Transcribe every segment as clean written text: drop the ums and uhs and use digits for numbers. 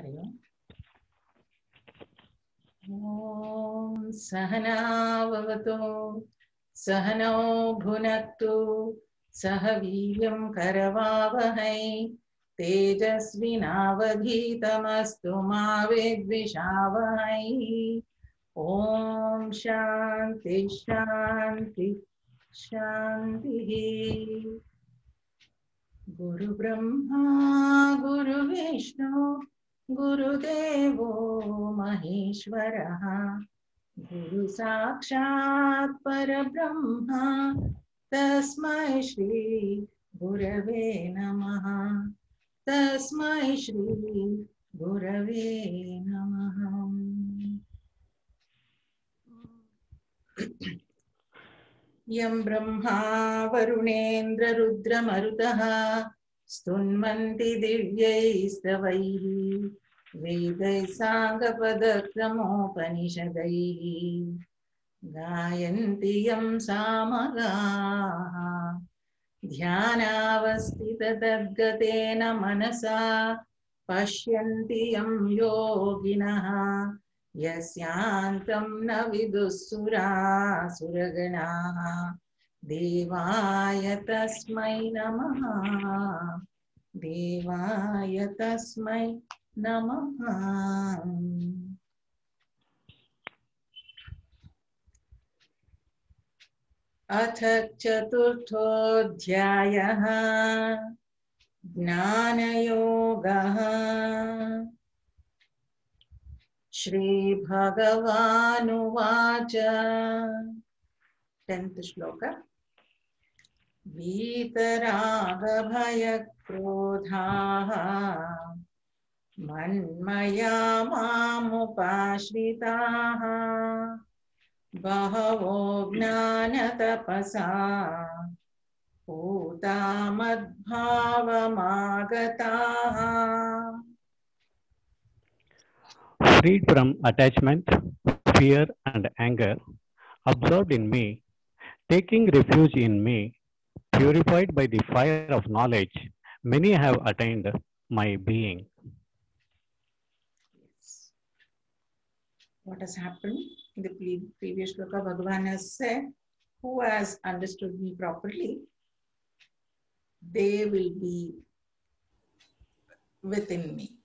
Hari Om. Om Sahana Vavatu Sahano Bhunaktu Sahaviryam Karavavahai Tejasvinavadhitamastu ma vidvishavahai. Om Shanti Shanti Shanti. Guru Brahma Guru Vishnu Guru Devo Maheshwaraha Guru Sakshat Parabrahma Tasmai Shri Gurave Namaha Tasmai Shri Gurave Namaha. Yam Brahma Varunendra Rudra Marutaha Stunmanti Divyaistavaihi Vedai Sangapadakramopanisadaihi Gayanti Yam Samagaha Dhyanavastita Tadgatena Manasa Pashyanti Yam Yoginaha Yasyantam na vidussura suraganaha Devaya tasmai namaha Devaya tasmai namaha. Atha chaturthodhyayah Jnana yogaha. Shri Bhagavanuvacha 10th shloka. Vitaraga bhaya krodhaha manmaya mamupashritaha bahavo gnana tapasa puta madbhavamagataha. Freed from attachment, fear and anger, absorbed in me, taking refuge in me, purified by the fire of knowledge, many have attained my being. Yes. What has happened in the previous shloka? Bhagavan has said, who has understood me properly, they will be within me.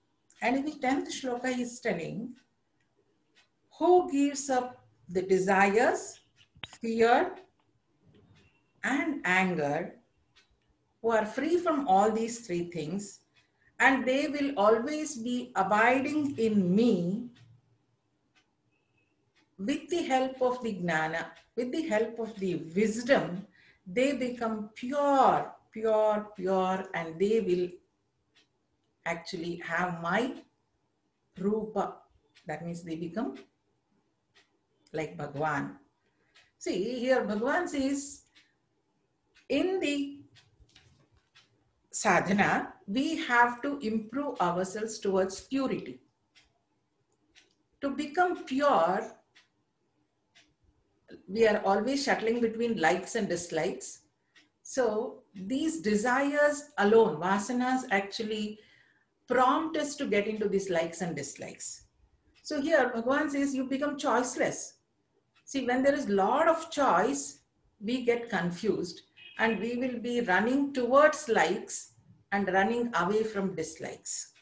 And in the 10th shloka, he is telling, who gives up the desires, fear, and anger, who are free from all these three things, and they will always be abiding in me with the help of the gnana, with the help of the wisdom, they become pure, pure, pure, and they will actually have my rupa. That means they become like Bhagwan. See, here Bhagwan says, in the sadhana, we have to improve ourselves towards purity. To become pure, we are always shuttling between likes and dislikes. So these desires alone, vasanas, actually prompt us to get into these likes and dislikes. So here Bhagavan says you become choiceless. See, when there is a lot of choice, we get confused and we will be running towards likes and running away from dislikes.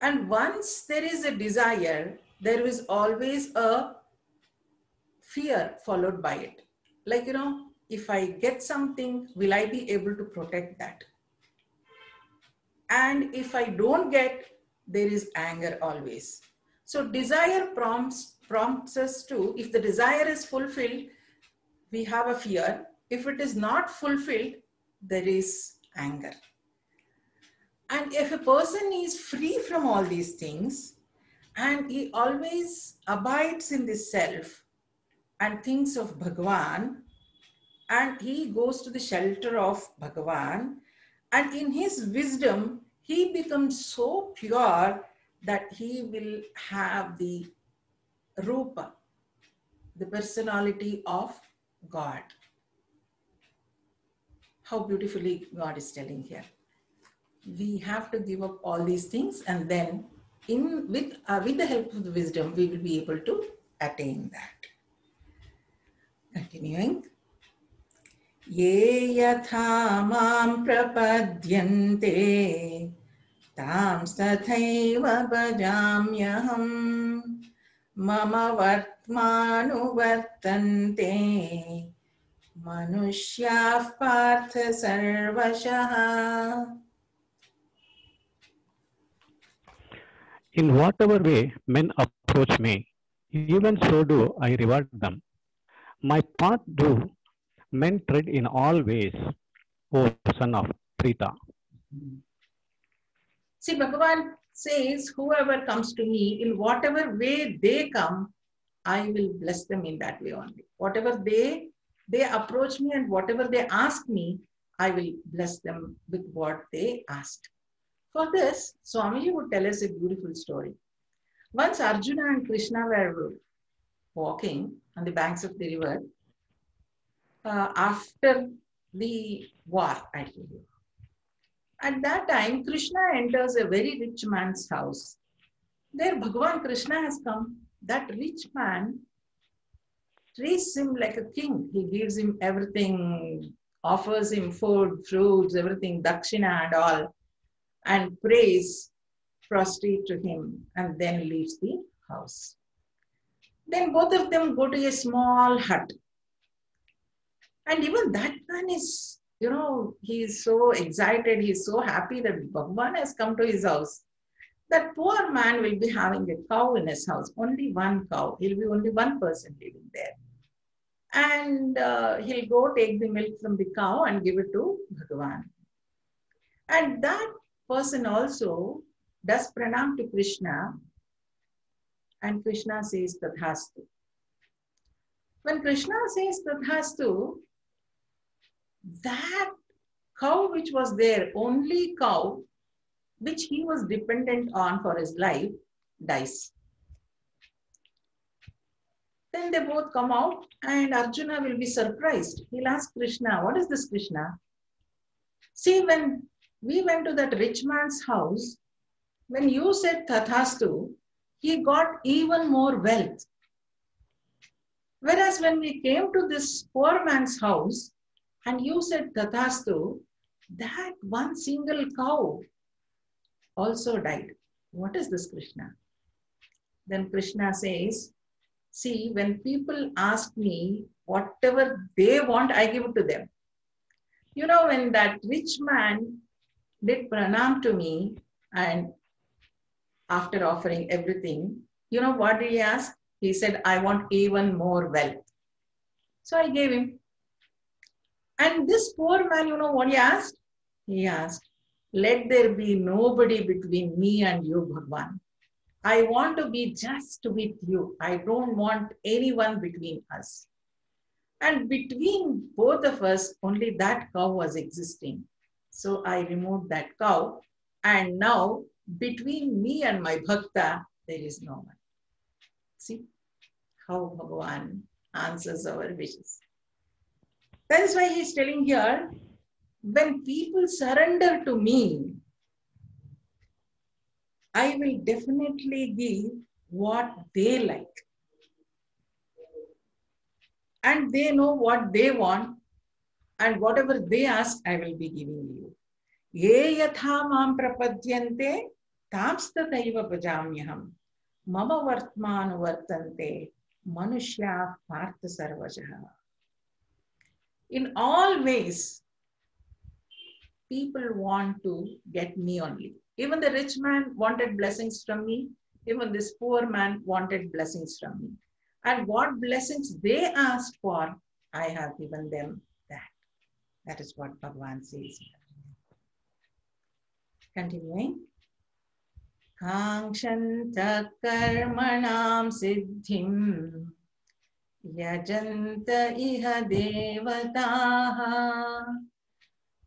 And once there is a desire, there is always a fear followed by it. Like, if I get something, will I be able to protect that? And if I don't get, there is anger always. So desire prompts us to, if the desire is fulfilled, we have a fear. If it is not fulfilled, there is anger. And if a person is free from all these things, and he always abides in the self and thinks of Bhagavan, and he goes to the shelter of Bhagavan, and in his wisdom, he becomes so pure that he will have the Rupa, the personality of God. How beautifully God is telling here. we have to give up all these things, and then with the help of the wisdom, we will be able to attain that. Continuing. Ye yatha mam prapadyante tam tathaiva bhajamyaham mama vartmanuvartante manushyaः partha sarvashah. In whatever way men approach me, even so do I reward them. My path do men tread in all ways, O son of Prita. See, Bhagavan says, whoever comes to me, in whatever way they come, I will bless them in that way only. Whatever they approach me and whatever they ask me, I will bless them with what they asked. For this, Swamiji would tell us a beautiful story. Once Arjuna and Krishna were walking on the banks of the river after the war, I tell you. At that time, Krishna enters a very rich man's house. There, Bhagavan Krishna has come. That rich man treats him like a king. He gives him everything, offers him food, fruits, everything, dakshina and all, and prays, prostrate to him, and then leaves the house. Then both of them go to a small hut. And even that man is, he is so excited, he is so happy that Bhagavan has come to his house. That poor man will be having a cow in his house, only one cow. He'll be only one person living there. And he'll go take the milk from the cow and give it to Bhagavan. And that person also does pranam to Krishna, and Krishna says Tathastu. When Krishna says Tathastu, that cow which was there, only cow which he was dependent on for his life, dies. Then they both come out and Arjuna will be surprised. He'll ask Krishna, what is this, Krishna? See, when we went to that rich man's house, when you said Tathastu, he got even more wealth. Whereas when we came to this poor man's house and you said Tathastu, that one single cow also died. What is this, Krishna? Then Krishna says, see, when people ask me whatever they want, I give it to them. When that rich man did pranam to me and after offering everything, what did he ask? He said, I want even more wealth. So I gave him. And this poor man, what he asked? He asked, let there be nobody between me and you, Bhagavan. I want to be just with you. I don't want anyone between us. And between both of us, only that cow was existing. So I removed that cow. And now between me and my bhakta, there is no one. See how Bhagavan answers our wishes. That is why he is telling here, when people surrender to me, I will definitely give what they like. And they know what they want, and whatever they ask, I will be giving you. Ye yatha mam prapadyante tamstataiva bhajamyaham mama vartmanu vartante manushya partha sarvajah. In all ways, people want to get me only. Even the rich man wanted blessings from me. Even this poor man wanted blessings from me. And what blessings they asked for, I have given them that. That is what Bhagavan says here. Continuing. Kankshanta karmanam siddhim yajanta iha devataha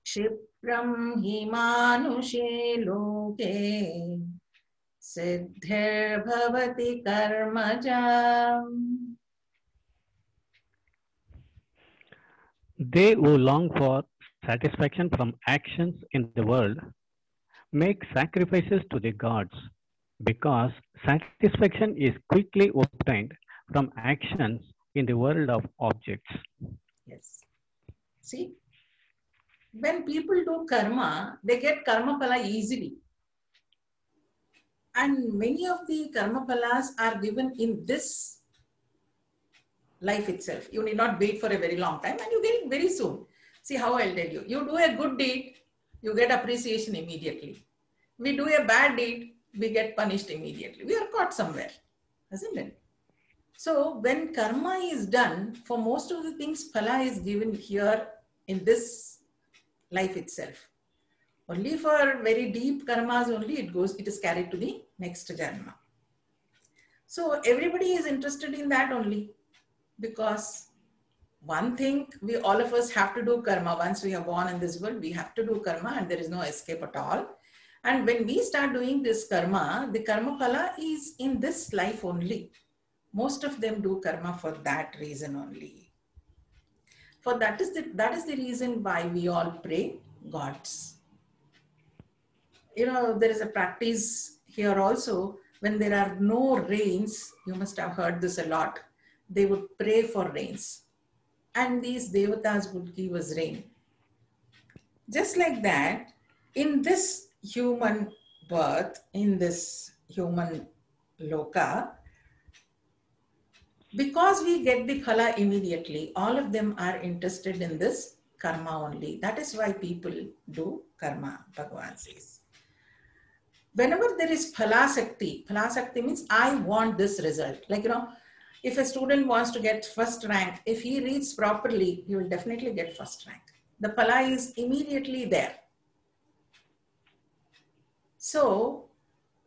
Kshipram himanushe loke siddhir bhavati karmajam. They who long for satisfaction from actions in the world make sacrifices to the gods because satisfaction is quickly obtained from actions in the world of objects. Yes. See, when people do karma, they get karma phala easily. And many of the karma phalas are given in this life itself. You need not wait for a very long time and you get it very soon. See how I'll tell you. You do a good deed, you get appreciation immediately. We do a bad deed, we get punished immediately. We are caught somewhere, isn't it? So when karma is done, for most of the things, phala is given here in this life itself. Only for very deep karmas only it is carried to the next janma. So everybody is interested in that only, because one thing all of us have to do karma. Once we have born in this world, we have to do karma and there is no escape at all. And when we start doing this karma, the karma phala is in this life only. Most of them do karma for that reason only. For that is the reason why we all pray gods. You know, there is a practice here also, when there are no rains, you must have heard this a lot, they would pray for rains. And these devatas would give us rain. Just like that, in this human birth, in this human loka, because we get the phala immediately, all of them are interested in this karma only. That is why people do karma, Bhagavan says. Whenever there is phala sakti means I want this result. Like, you know, if a student wants to get first rank, if he reads properly, he will definitely get first rank. The phala is immediately there. So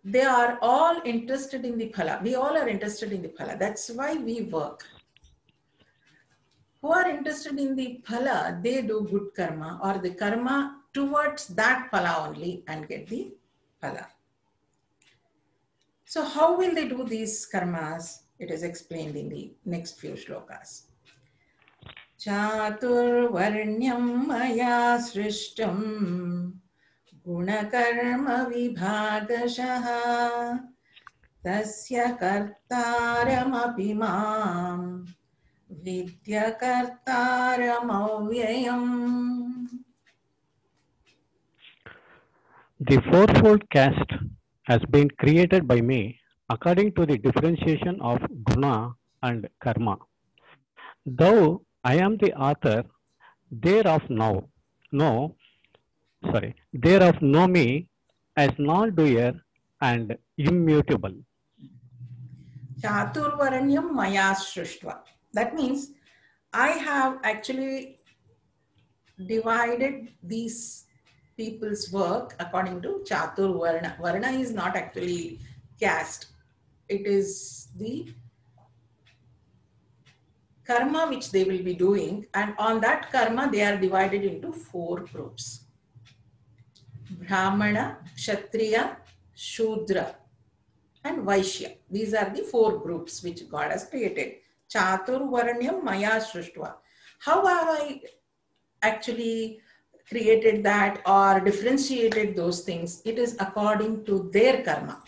they are all interested in the phala. We all are interested in the phala. That's why we work. Who are interested in the phala, they do good karma or the karma towards that phala only and get the phala. So how will they do these karmas? It is explained in the next few shlokas. Chatur varnyam maya srishtam gunakarma vibhagashaha tasya kartaram apimam vidya kartaram avyayam. The fourfold caste has been created by me according to the differentiation of guna and karma. Though I am the author, thereof know me as non-doer and immutable. Chaturvaranyam maya srishtva. That means I have actually divided these people's work according to Chatur Varna. Varna is not actually caste. It is the karma which they will be doing, and on that karma they are divided into 4 groups. Brahmana, Kshatriya, Shudra and Vaishya. These are the 4 groups which God has created. Chatur Varanyam Maya Srishtva. How have I actually created that or differentiated those things? It is according to their karma.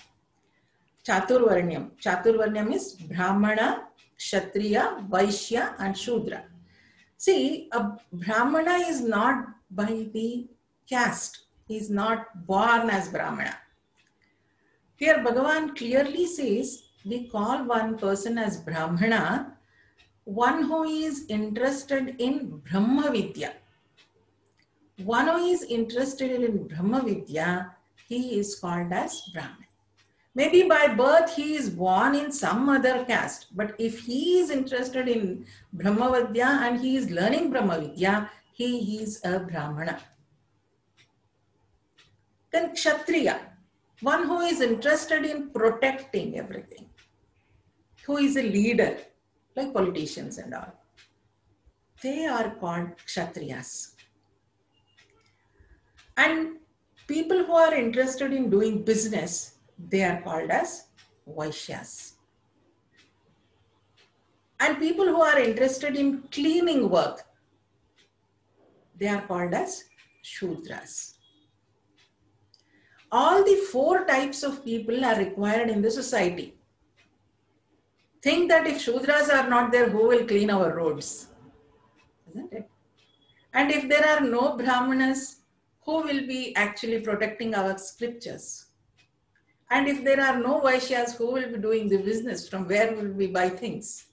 Chaturvarnyam. Chaturvarnyam is Brahmana, Kshatriya, Vaishya and Shudra. See, a Brahmana is not by the caste. He is not born as Brahmana. Here Bhagavan clearly says, we call one person as Brahmana, one who is interested in Brahma Vidya. One who is interested in Brahma Vidya, he is called as Brahman. Maybe by birth he is born in some other caste, but if he is interested in Brahma Vidya and he is learning Brahma Vidya, he is a Brahmana. Then Kshatriya, one who is interested in protecting everything, who is a leader, like politicians and all. They are called Kshatriyas. And people who are interested in doing business, they are called as Vaishyas. And people who are interested in cleaning work, they are called as Shudras. All the 4 types of people are required in the society. Think that if Shudras are not there, who will clean our roads? Isn't it? And if there are no Brahmanas, who will be actually protecting our scriptures? And if there are no Vaishyas, who will be doing the business? From where will we buy things?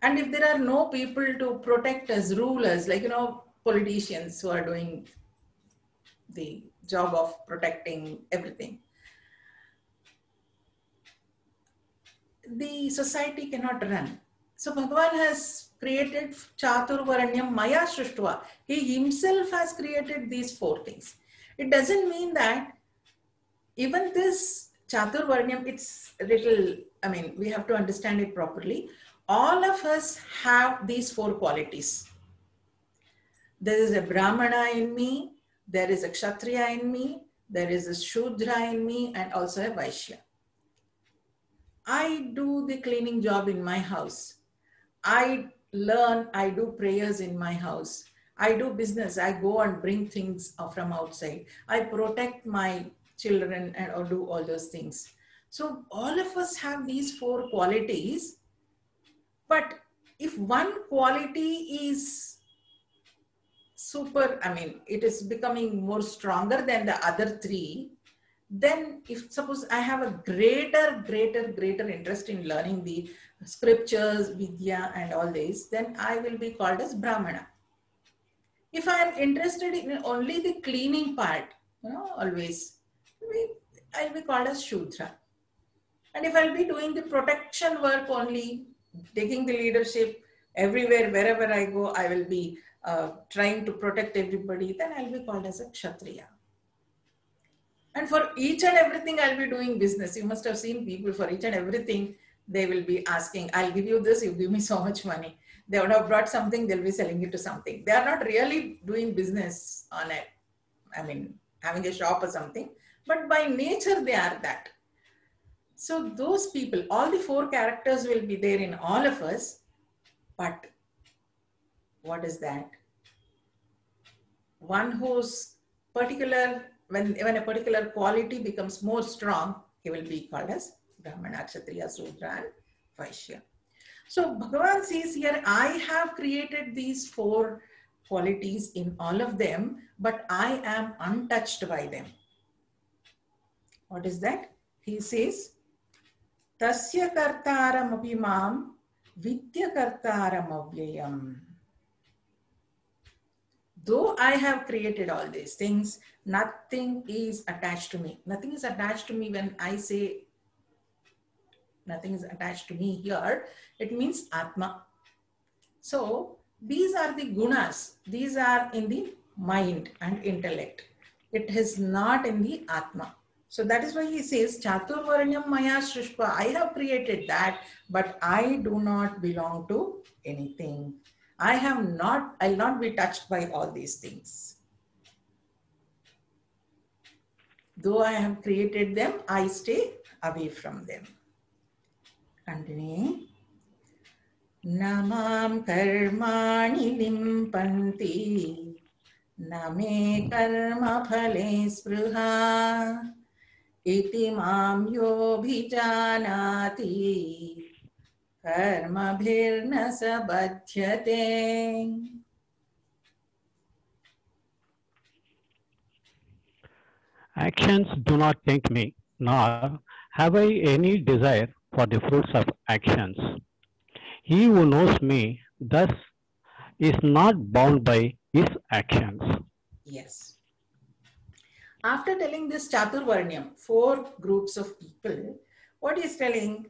And if there are no people to protect us, rulers, like, politicians who are doing the job of protecting everything, the society cannot run. So Bhagavan has created Chaturvaranyam Maya Shrushtva. He himself has created these 4 things. It doesn't mean that even this Chaturvaranyam, it's a little, we have to understand it properly. All of us have these 4 qualities. There is a Brahmana in me, there is a Kshatriya in me, there is a Shudra in me, and also a Vaishya. I do the cleaning job in my house. I learn, I do prayers in my house. I do business. I go and bring things from outside. I protect my children or do all those things. So all of us have these 4 qualities. But if one quality is super, it is becoming more stronger than the other 3, then if suppose I have a greater interest in learning the scriptures, Vidya and all this, then I will be called as Brahmana. If I am interested in only the cleaning part, always, I'll be called as Shudra. And if I'll be doing the protection work only, taking the leadership everywhere, wherever I go, I will be trying to protect everybody, then I'll be called as a Kshatriya. And for each and everything, I'll be doing business. You must have seen people, for each and everything, they will be asking, I'll give you this, you give me so much money. They would have brought something, they'll be selling it to something. They are not really doing business on it. Having a shop or something, but by nature, they are that. So those people, all the 4 characters will be there in all of us. But what is that? One who's particular, when a particular quality becomes more strong, he will be called as Brahmana, Kshatriya, Sudra and Vaishya. So Bhagavan says here, I have created these 4 qualities in all of them, but I am untouched by them. What is that? He says, Tasya kartaram apimam vidya kartaram avyayam. Though I have created all these things, nothing is attached to me. Nothing is attached to me. When I say nothing is attached to me here, it means Atma. So these are the gunas. These are in the mind and intellect. It is not in the Atma. So that is why he says, Chaturvaranyam Maya Shrishpa. I have created that, but I do not belong to anything. I'll not be touched by all these things. Though I have created them, I stay away from them. Continuing. Namam karmani limpanti, name karma phale spruha, iti mam yobhijanati, karma bhirna sabadhyate. Actions do not tempt me, nor have I any desire for the fruits of actions. He who knows me thus is not bound by his actions. Yes. After telling this Chaturvarnyam, 4 groups of people, what is telling?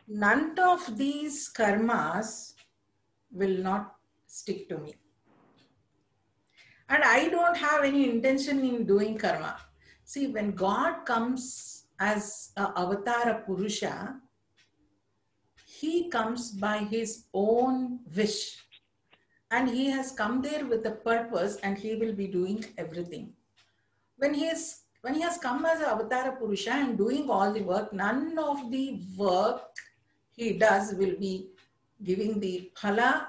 None of these karmas will not stick to me. And I don't have any intention in doing karma. See, when God comes as an Avatara Purusha, he comes by his own wish. And he has come there with a purpose and he will be doing everything. When he has come as an Avatara Purusha and doing all the work, none of the work he does will be giving the phala.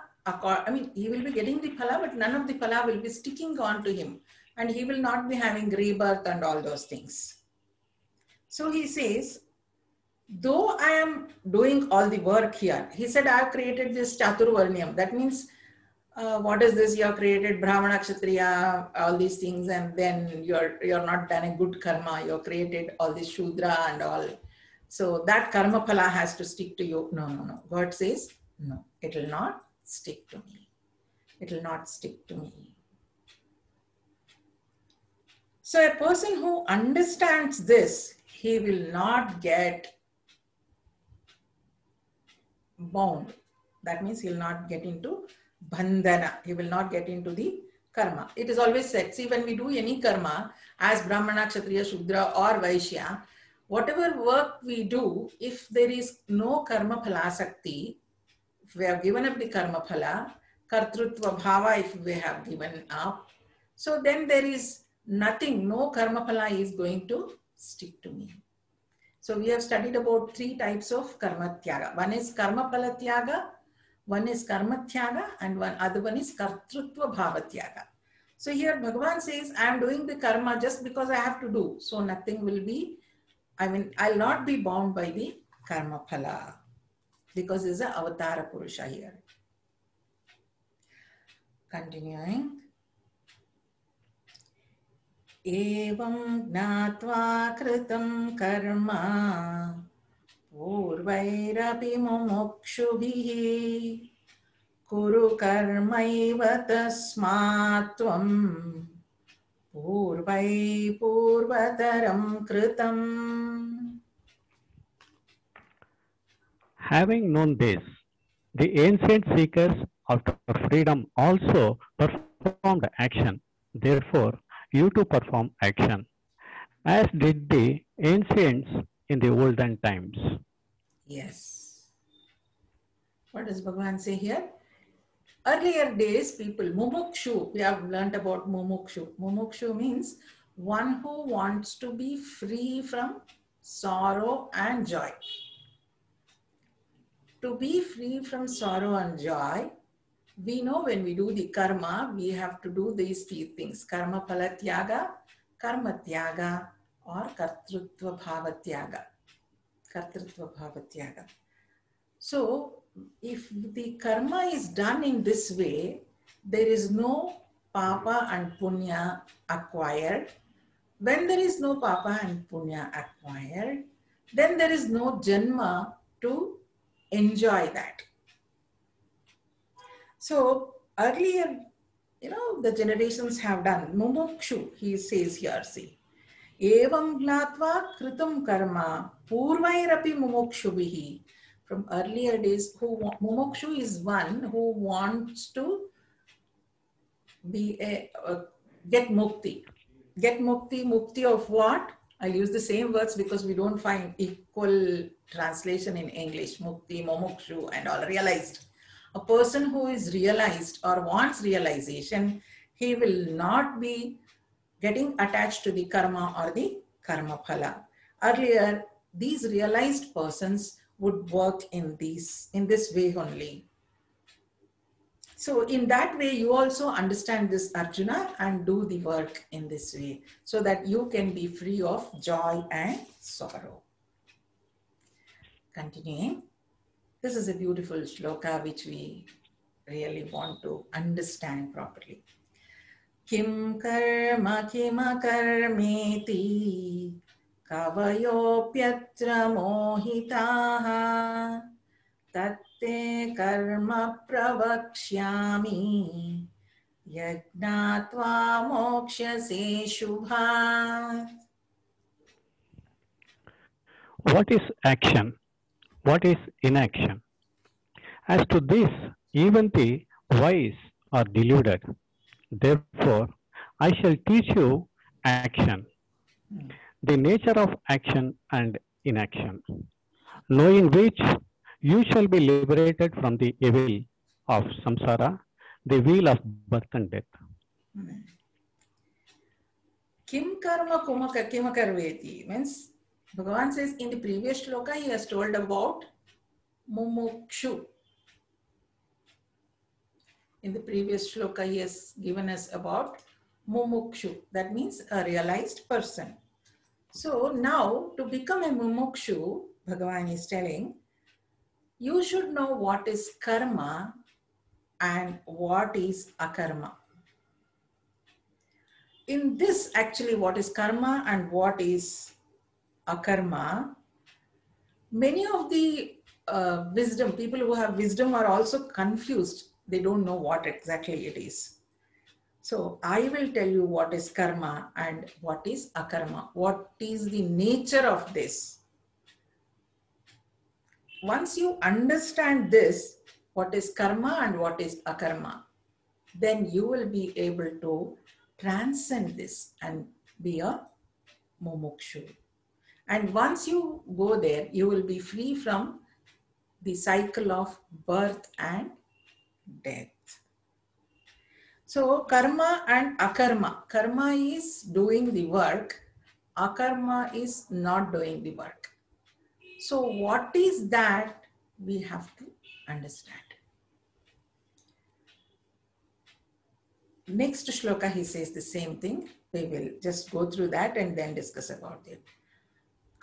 He will be getting the phala, but none of the phala will be sticking on to him. and he will not be having rebirth and all those things. So he says, though I am doing all the work here, he said, I have created this Chaturvarnyam. That means, what is this? You have created Brahmana, Kshatriya, all these things, and then you're not done a good karma. You have created all this Shudra and all. So that karma phala has to stick to you. No, no, no. God says, no, it will not stick to me. It will not stick to me. So a person who understands this, he will not get bound. That means he will not get into bandhana. He will not get into the karma. It is always said, see, when we do any karma, as Brahmana, Kshatriya, Shudra or Vaishya, whatever work we do, if there is no karma phala sakti, if we have given up the karma phala, kartrutva bhava, if we have given up, so then there is nothing, no karma phala is going to stick to me. So we have studied about 3 types of karma tyaga. One is karma phala tyaga, one is karma tyaga, and one other one is kartrutva bhava tyaga. So here Bhagavan says, I am doing the karma just because I have to do. So nothing will be, I'll not be bound by the karma phala, because there's an avatara purusha here. Continuing. Evam gnatva kritam karma purvairapi mumukshubhihi kuru karmaiva tasmatvam purvai purvataram kritam. Having known this, the ancient seekers after freedom also performed action. Therefore, you to perform action, as did the ancients in the olden times. Yes. What does Bhagavan say here? Earlier days, people, mumukshu, we have learnt about mumukshu. Mumukshu means one who wants to be free from sorrow and joy. To be free from sorrow and joy, we know when we do the karma, we have to do these 3 things: karma phala tyaga, karma tyaga, or kartrutva bhava tyaga. Kartrutva bhava tyaga. So, if the karma is done in this way, there is no papa and punya acquired. When there is no papa and punya acquired, then there is no janma to enjoy that. So earlier, the generations have done mumukshu, he says here, see. Evam gnatva kritam karma purvairapi mumukshubhihi. From earlier days, mumukshu is one who wants to be get mukti. Get mukti, mukti of what? I'll use the same words because we don't find equal translation in English. Mukti, mumukshu, and all realized. A person who is realized or wants realization, he will not be getting attached to the karma or the karma phala. Earlier, these realized persons would work in this way only. So in that way, you also understand this, Arjuna, and do the work in this way so that you can be free of joy and sorrow. Continuing. This is a beautiful shloka which we really want to understand properly. Kim karma kima karmeti kavayopyatra mohitaha tatte karma pravakshyami yajnatva mokshase shubhat. What is action? What is inaction? As to this, even the wise are deluded. Therefore, I shall teach you action, the nature of action and inaction, knowing which you shall be liberated from the evil of samsara, the wheel of birth and death. Kim karma kima karveti means Bhagavan says in the previous shloka he has told about mumukshu. In the previous shloka he has given us about Mumukshu, that means a realized person. So now to become a mumukshu, Bhagavan is telling, you should know what is karma and what is akarma. In this, actually, what is karma and what is akarma, many of the wisdom, people who have wisdom are also confused. They don't know what exactly it is. So I will tell you what is karma and what is akarma. What is the nature of this? Once you understand this, what is karma and what is akarma, then you will be able to transcend this and be a mumukshu. And once you go there, you will be free from the cycle of birth and death. So karma and akarma. Karma is doing the work. Akarma is not doing the work. So what is that? We have to understand. Next shloka, he says the same thing. We will just go through that and then discuss about it.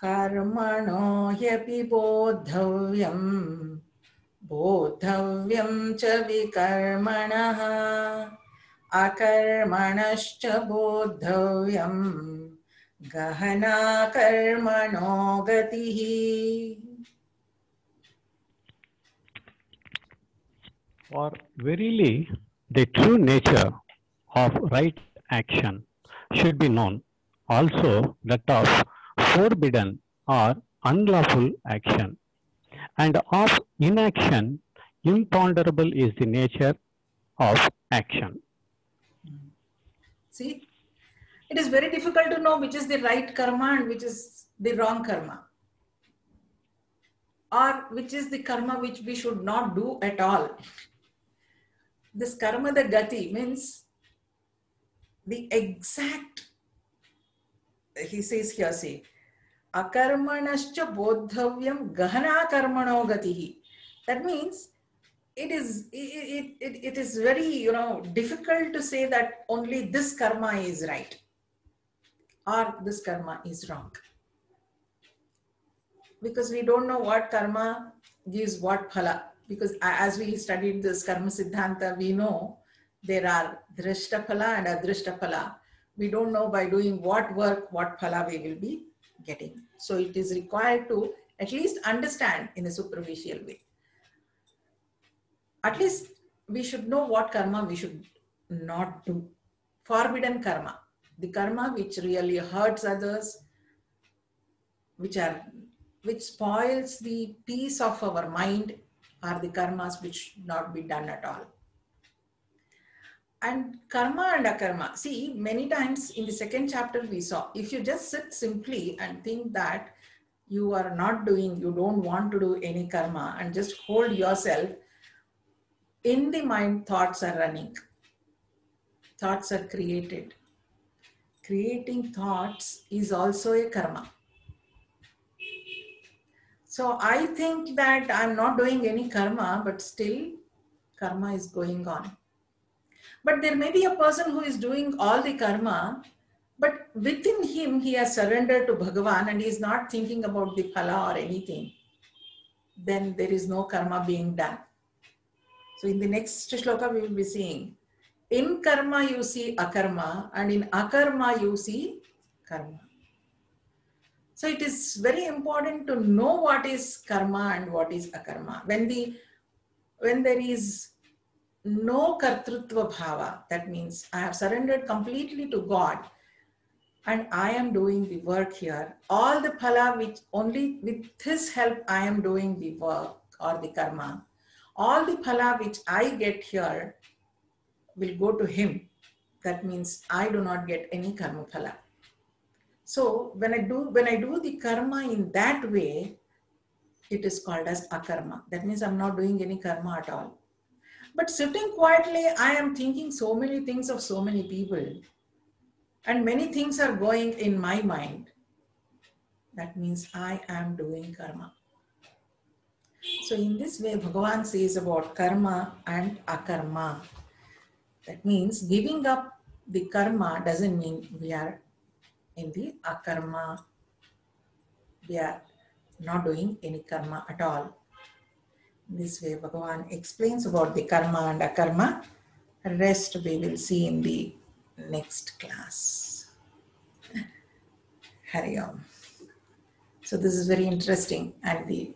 Karmano hyapi bodhavyam, bodhavyam cha vikarmanaha, akarmanascha bodhavyam, gahana karmano gatihi. For verily, the true nature of right action should be known, also that of forbidden or unlawful action, and of inaction imponderable is the nature of action. See, it is very difficult to know which is the right karma and which is the wrong karma, or which is the karma which we should not do at all. This karma, the gati, means the exact, he says here, see, akarmanascha bodhavyam gahana karmano gatihi. That means it is very, difficult to say that only this karma is right or this karma is wrong. Because we don't know what karma gives what phala. Because as we studied this karma siddhanta, we know there are drishta phala and adrishta phala. We don't know by doing what work, what phala we will be getting. So it is required to at least understand in a superficial way. At least we should know what karma we should not do. Forbidden karma, the karma which really hurts others, which spoils the peace of our mind, are the karmas which should not be done at all. And karma and akarma. See, many times in the second chapter we saw, if you just sit simply and think that you are not doing, you don't want to do any karma and just hold yourself, in the mind thoughts are running. Thoughts are created. Creating thoughts is also a karma. So I think that I'm not doing any karma, but still karma is going on. But there may be a person who is doing all the karma, but within him, he has surrendered to Bhagavan and he is not thinking about the phala or anything. Then there is no karma being done. So in the next shloka, we will be seeing, in karma you see akarma and in akarma you see karma. So it is very important to know what is karma and what is akarma. When there is no kartrutva bhava, that means I have surrendered completely to God and I am doing the work here. All the phala which only with his help I am doing the work or the karma. All the phala which I get here will go to him. That means I do not get any karma phala. So when I do the karma in that way, it is called as akarma. That means I'm not doing any karma at all. But sitting quietly, I am thinking so many things of so many people. And many things are going in my mind. That means I am doing karma. So in this way, Bhagavan says about karma and akarma. That means giving up the karma doesn't mean we are in the akarma. We are not doing any karma at all. This way Bhagavan explains about the karma and akarma. Rest we will see in the next class. Hari Om. So this is very interesting, and the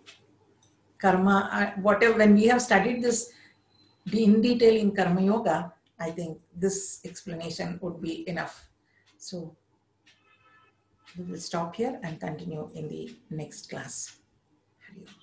karma, whatever, when we have studied this in detail in Karma Yoga, I think this explanation would be enough. So we will stop here and continue in the next class. Hari Om.